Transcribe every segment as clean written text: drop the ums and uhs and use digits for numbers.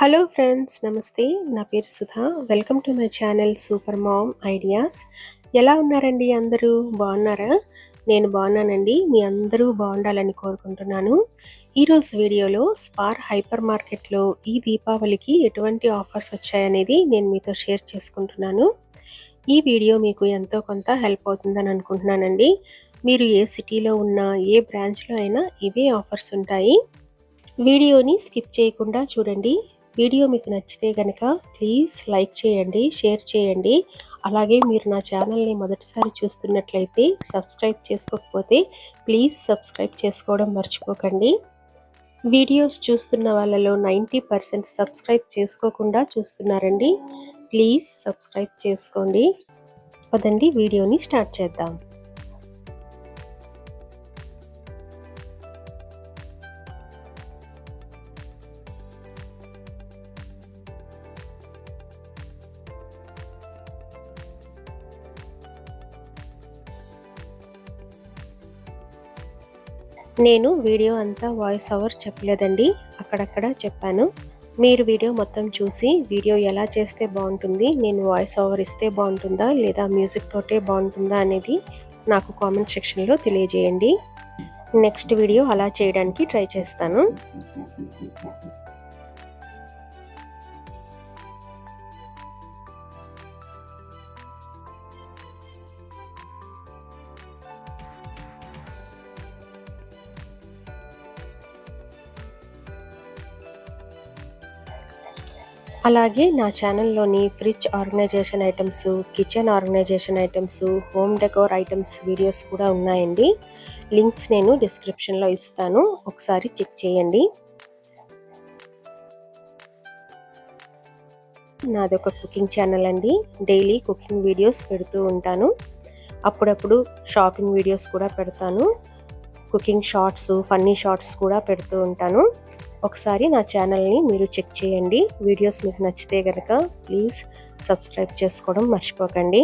Hello friends, నమస్తే. నా పేరు Sudha. Welcome to my channel super mom ideas. ఎలా ఉన్నారండి? అందరూ బాగున్నారా? నేను బాగున్నానండి. మీ అందరూ బాగుండాలని కోరుకుంటున్నాను. ఈరోజు వీడియోలో స్పార్ హైపర్ మార్కెట్లో ఈ దీపావళికి ఎటువంటి ఆఫర్స్ వచ్చాయనేది నేను మీతో షేర్ చేసుకుంటున్నాను. ఈ వీడియో మీకు ఎంతో కొంత హెల్ప్ అవుతుందని అనుకుంటున్నానండి. మీరు ఏ సిటీలో ఉన్నా, ఏ బ్రాంచ్లో అయినా ఇవే ఆఫర్స్ ఉంటాయి. వీడియోని స్కిప్ చేయకుండా చూడండి. వీడియో మీకు నచ్చితే కనుక ప్లీజ్ లైక్ చేయండి, షేర్ చేయండి. అలాగే మీరు నా ఛానల్ని మొదటిసారి చూస్తున్నట్లయితే సబ్స్క్రైబ్ చేసుకోకపోతే ప్లీజ్ సబ్స్క్రైబ్ చేసుకోవడం మర్చిపోకండి. వీడియోస్ చూస్తున్న వాళ్ళలో 90% సబ్స్క్రైబ్ చేసుకోకుండా చూస్తున్నారండి. ప్లీజ్ సబ్స్క్రైబ్ చేసుకోండి. పదండి వీడియోని స్టార్ట్ చేద్దాం. నేను వీడియో అంతా వాయిస్ ఓవర్ చెప్పలేదండి, అక్కడక్కడ చెప్పాను. మీరు వీడియో మొత్తం చూసి వీడియో ఎలా చేస్తే బాగుంటుంది, నేను వాయిస్ ఓవర్ ఇస్తే బాగుంటుందా లేదా మ్యూజిక్ తోటే బాగుంటుందా అనేది నాకు కామెంట్ సెక్షన్లో తెలియజేయండి. నెక్స్ట్ వీడియో అలా చేయడానికి ట్రై చేస్తాను. అలాగే నా ఛానల్లోని fridge organisation items, kitchen organisation items, home decor items videos కూడా ఉన్నాయండి. లింక్స్ నేను డిస్క్రిప్షన్లో ఇస్తాను, ఒకసారి చెక్ చేయండి. నాది ఒక కుకింగ్ ఛానల్ అండి. డైలీ కుకింగ్ వీడియోస్ పెడుతూ ఉంటాను. అప్పుడప్పుడు షాపింగ్ వీడియోస్ కూడా పెడతాను. కుకింగ్ షార్ట్స్, ఫన్నీ షార్ట్స్ కూడా పెడుతూ ఉంటాను. ఒకసారి నా ఛానల్ని మీరు చెక్ చేయండి. వీడియోస్ మీకు నచ్చితే కనుక ప్లీజ్ సబ్స్క్రైబ్ చేసుకోవడం మర్చిపోకండి.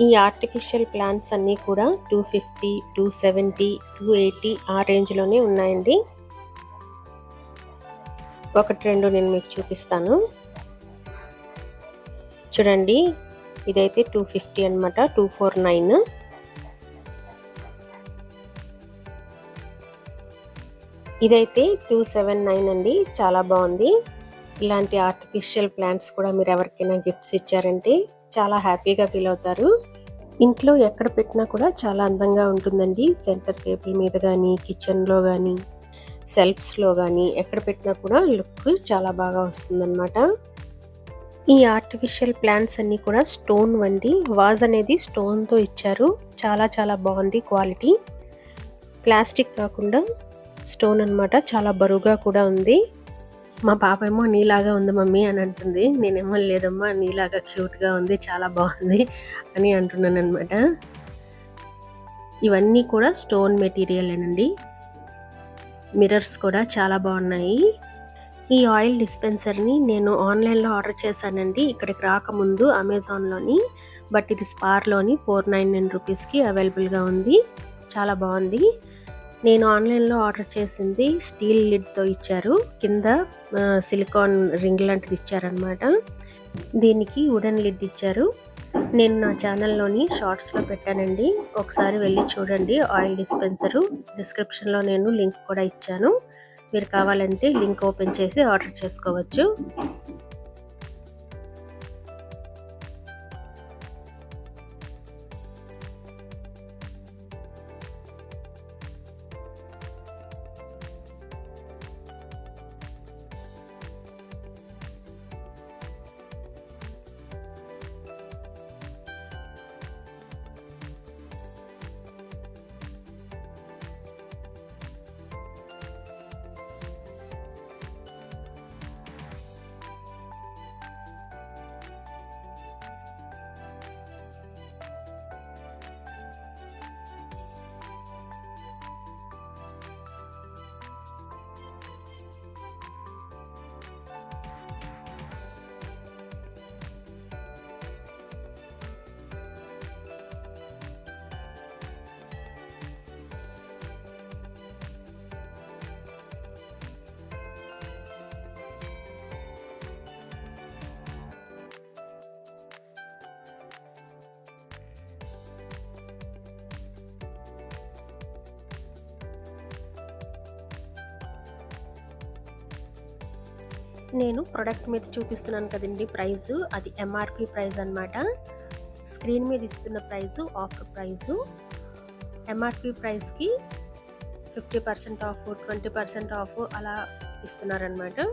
ఈ ఆర్టిఫిషియల్ ప్లాంట్స్ అన్నీ కూడా 250, 270, 280 ఆ రేంజ్లోనే ఉన్నాయండి. ఒకటి రెండు నేను మీకు చూపిస్తాను. చూడండి, ఇదైతే 250 అనమాట, 249. ఇదైతే 279 అండి. చాలా బాగుంది. ఇలాంటి ఆర్టిఫిషియల్ ప్లాంట్స్ కూడా మీరు ఎవరికైనా గిఫ్ట్స్ ఇచ్చారంటే చాలా హ్యాపీగా ఫీల్ అవుతారు. ఇంట్లో ఎక్కడ పెట్టినా కూడా చాలా అందంగా ఉంటుందండి. సెంటర్ టేబుల్ మీద కానీ, కిచెన్లో కానీ, సెల్ఫ్స్లో కానీ ఎక్కడ పెట్టినా కూడా లుక్ చాలా బాగా వస్తుందన్నమాట. ఈ ఆర్టిఫిషియల్ ప్లాంట్స్ అన్నీ కూడా స్టోన్ వండి, వాజ్ అనేది స్టోన్తో ఇచ్చారు. చాలా చాలా బాగుంది క్వాలిటీ. ప్లాస్టిక్ కాకుండా స్టోన్ అన్నమాట. చాలా బరువుగా కూడా ఉంది. మా పాప ఏమో నీలాగా ఉంది మమ్మీ అని అంటుంది. నేనేమో లేదమ్మా, నీలాగా క్యూట్గా ఉంది, చాలా బాగుంది అని అంటున్నాను అనమాట. ఇవన్నీ కూడా స్టోన్ మెటీరియల్ అండి. మిర్రర్స్ కూడా చాలా బాగున్నాయి. ఈ ఆయిల్ డిస్పెన్సర్ని నేను ఆన్లైన్లో ఆర్డర్ చేశానండి, ఇక్కడికి రాకముందు అమెజాన్లోని. బట్ ఇది స్పార్లోని 499 రూపీస్కి అవైలబుల్గా ఉంది. చాలా బాగుంది. నేను ఆన్లైన్లో ఆర్డర్ చేసింది స్టీల్ లిడ్తో ఇచ్చారు, కింద సిలికాన్ రింగ్ లాంటిది ఇచ్చారనమాట. దీనికి వుడెన్ లిడ్ ఇచ్చారు. నేను నా ఛానల్లోని షార్ట్స్లో పెట్టానండి, ఒకసారి వెళ్ళి చూడండి. ఆయిల్ డిస్పెన్సరు డిస్క్రిప్షన్లో నేను లింక్ కూడా ఇచ్చాను, మీరు కావాలంటే లింక్ ఓపెన్ చేసి ఆర్డర్ చేసుకోవచ్చు. నేను ప్రొడక్ట్ మీద చూపిస్తున్నాను కదండి ప్రైజు, అది ఎంఆర్పి ప్రైస్ అనమాట. స్క్రీన్ మీద ఇస్తున్న ప్రైజు ఆఫర్ ప్రైజు. ఎంఆర్పి ప్రైస్కి 50% ఆఫ్, 20% ఆఫ్ అలా ఇస్తున్నారనమాట.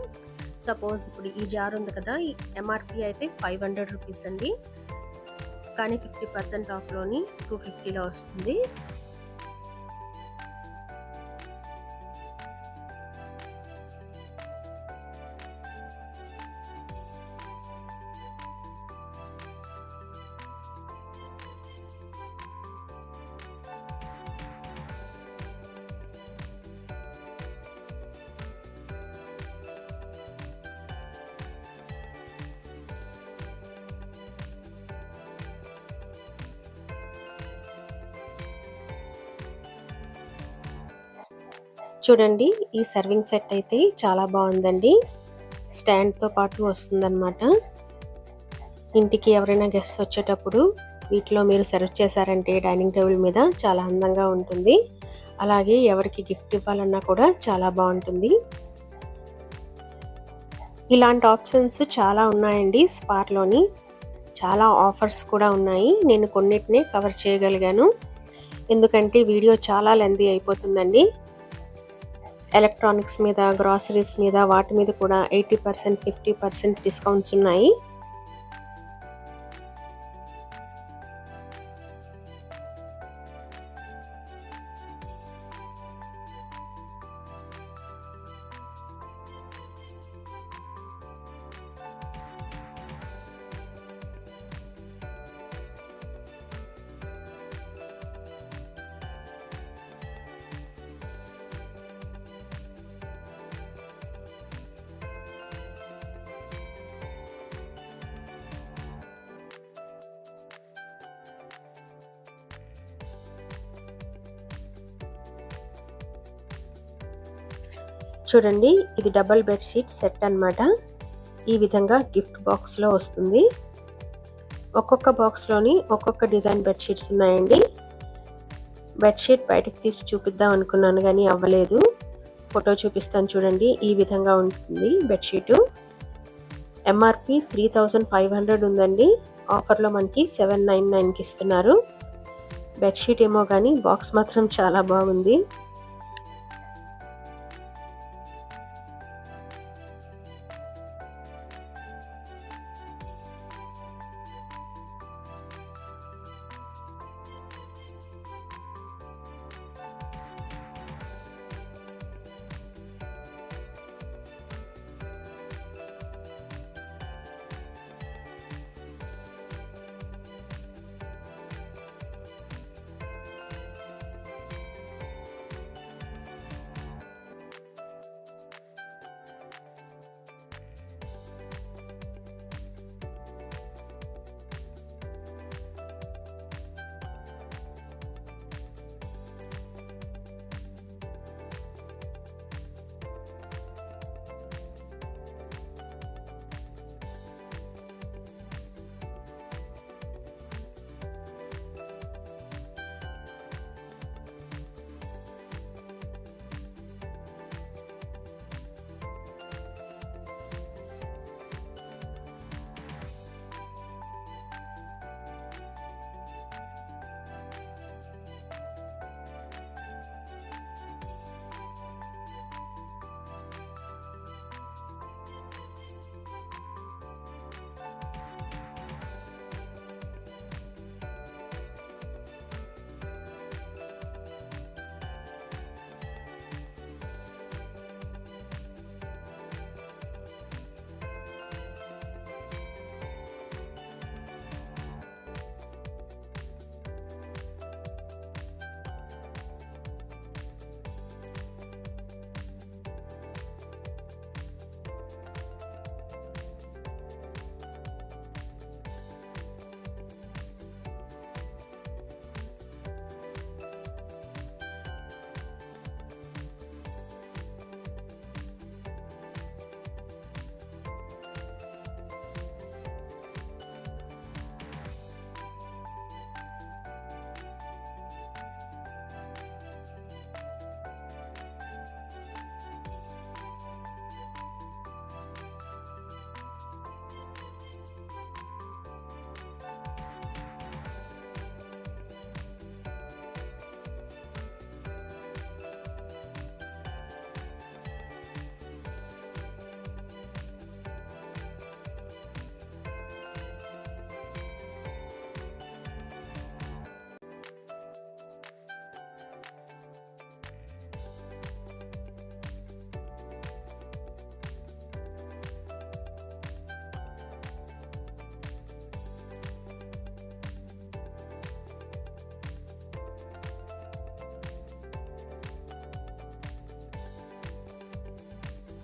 సపోజ్ ఇప్పుడు ఈ జార్ ఉంది కదా, ఈ ఎంఆర్పి అయితే 500 రూపీస్ అండి, కానీ 50% ఆఫ్లోని 250లో వస్తుంది. చూడండి, ఈ సర్వింగ్ సెట్ అయితే చాలా బాగుందండి, స్టాండ్తో పాటు వస్తుందన్నమాట. ఇంటికి ఎవరైనా గెస్ట్ వచ్చేటప్పుడు వీటిలో మీరు సర్వ్ చేశారంటే డైనింగ్ టేబుల్ మీద చాలా అందంగా ఉంటుంది. అలాగే ఎవరికి గిఫ్ట్ ఇవ్వాలన్నా కూడా చాలా బాగుంటుంది. ఇలాంటి ఆప్షన్స్ చాలా ఉన్నాయండి స్పార్లోని, చాలా ఆఫర్స్ కూడా ఉన్నాయి. నేను కొన్నిటినే కవర్ చేయగలిగాను, ఎందుకంటే వీడియో చాలా లెంతీ అయిపోతుందండి. ఎలక్ట్రానిక్స్ మీద, గ్రాసరీస్ మీద, వాటి మీద కూడా 80%, 50% డిస్కౌంట్స్ ఉన్నాయి. చూడండి, ఇది డబుల్ బెడ్షీట్ సెట్ అన్నమాట. ఈ విధంగా గిఫ్ట్ బాక్స్లో వస్తుంది. ఒక్కొక్క బాక్స్లోని ఒక్కొక్క డిజైన్ బెడ్షీట్స్ ఉన్నాయండి. బెడ్షీట్ బయటకు తీసి చూపిద్దాం అనుకున్నాను కానీ అవ్వలేదు. ఫోటో చూపిస్తాను చూడండి, ఈ విధంగా ఉంటుంది బెడ్షీటు. ఎంఆర్పి 3500 ఉందండి, ఆఫర్లో మనకి 799కి ఇస్తున్నారు. బెడ్షీట్ ఏమో కానీ బాక్స్ మాత్రం చాలా బాగుంది.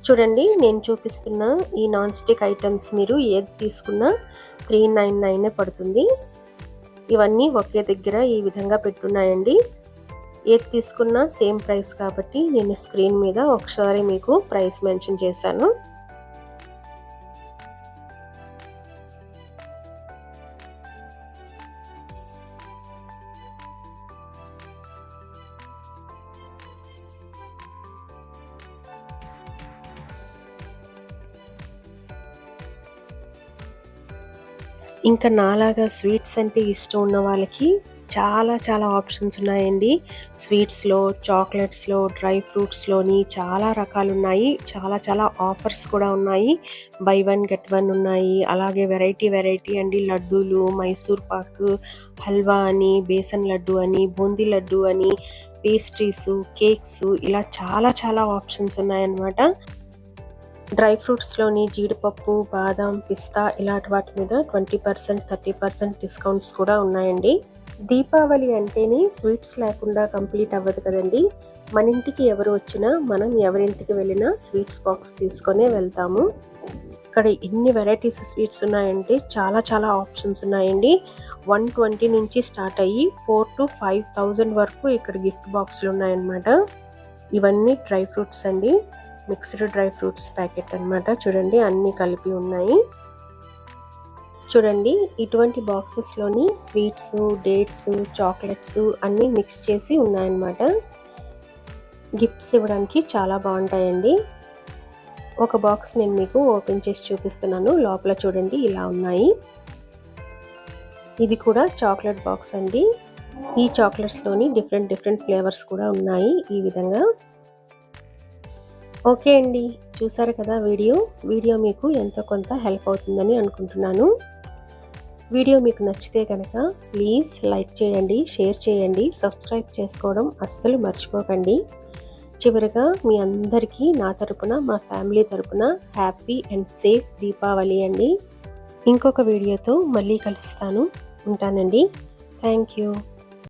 చూడండి, నేను చూపిస్తున్న ఈ నాన్ స్టిక్ ఐటమ్స్ మీరు ఏది తీసుకున్నా 399 పడుతుంది. ఇవన్నీ ఒకే దగ్గర ఈ విధంగా పెట్టున్నాయండి. ఏది తీసుకున్నా సేమ్ ప్రైస్ కాబట్టి నేను స్క్రీన్ మీద ఒకసారి మీకు ప్రైస్ మెన్షన్ చేశాను. ఇంకా నాలాగా స్వీట్స్ అంటే ఇష్టం ఉన్న వాళ్ళకి చాలా ఆప్షన్స్ ఉన్నాయండి. స్వీట్స్లో, చాక్లెట్స్లో, డ్రై ఫ్రూట్స్లోని చాలా రకాలు ఉన్నాయి. చాలా ఆఫర్స్ కూడా ఉన్నాయి. బై వన్ గెట్ వన్ ఉన్నాయి. అలాగే వెరైటీ అండి, లడ్డూలు, మైసూర్ పాక్, హల్వా అని, బేసన్ లడ్డు అని, బూందీ లడ్డు అని, పేస్ట్రీస్, కేక్స్, ఇలా చాలా ఆప్షన్స్ ఉన్నాయన్నమాట. డ్రై ఫ్రూట్స్లోని జీడిపప్పు, బాదం, పిస్తా ఇలాంటి వాటి మీద 20%, 30% డిస్కౌంట్స్ కూడా ఉన్నాయండి. దీపావళి అంటేనే స్వీట్స్ లేకుండా కంప్లీట్ అవ్వదు కదండి. మన ఇంటికి ఎవరు వచ్చినా, మనం ఎవరింటికి వెళ్ళినా స్వీట్స్ బాక్స్ తీసుకొనే వెళ్తాము. ఇక్కడ ఎన్ని వెరైటీస్ స్వీట్స్ ఉన్నాయంటే చాలా ఆప్షన్స్ ఉన్నాయండి. 120 నుంచి స్టార్ట్ అయ్యి 4,000 to 5,000 వరకు ఇక్కడ గిఫ్ట్ బాక్సులు ఉన్నాయన్నమాట. ఇవన్నీ డ్రై ఫ్రూట్స్ అండి. మిక్స్డ్ డ్రై ఫ్రూట్స్ ప్యాకెట్ అన్నమాట. చూడండి, అన్నీ కలిపి ఉన్నాయి. చూడండి, ఇటువంటి బాక్సెస్లోని స్వీట్స్, డేట్స్, చాక్లెట్స్ అన్నీ మిక్స్ చేసి ఉన్నాయన్నమాట. గిఫ్ట్స్ ఇవ్వడానికి చాలా బాగుంటాయండి. ఒక బాక్స్ నేను మీకు ఓపెన్ చేసి చూపిస్తున్నాను. లోపల చూడండి, ఇలా ఉన్నాయి. ఇది కూడా చాక్లెట్ బాక్స్ అండి. ఈ చాక్లెట్స్లోని డిఫరెంట్ ఫ్లేవర్స్ కూడా ఉన్నాయి ఈ విధంగా. ఓకే అండి, చూసారు కదా వీడియో మీకు ఎంతో కొంత హెల్ప్ అవుతుందని అనుకుంటున్నాను. వీడియో మీకు నచ్చితే కనుక ప్లీజ్ లైక్ చేయండి, షేర్ చేయండి, సబ్స్క్రైబ్ చేసుకోవడం అస్సలు మర్చిపోకండి. చివరిగా మీ అందరికీ నా తరపున, మా ఫ్యామిలీ తరపున హ్యాపీ అండ్ సేఫ్ దీపావళి అండి. ఇంకొక వీడియోతో మళ్ళీ కలుస్తాను. ఉంటానండి. Thank you.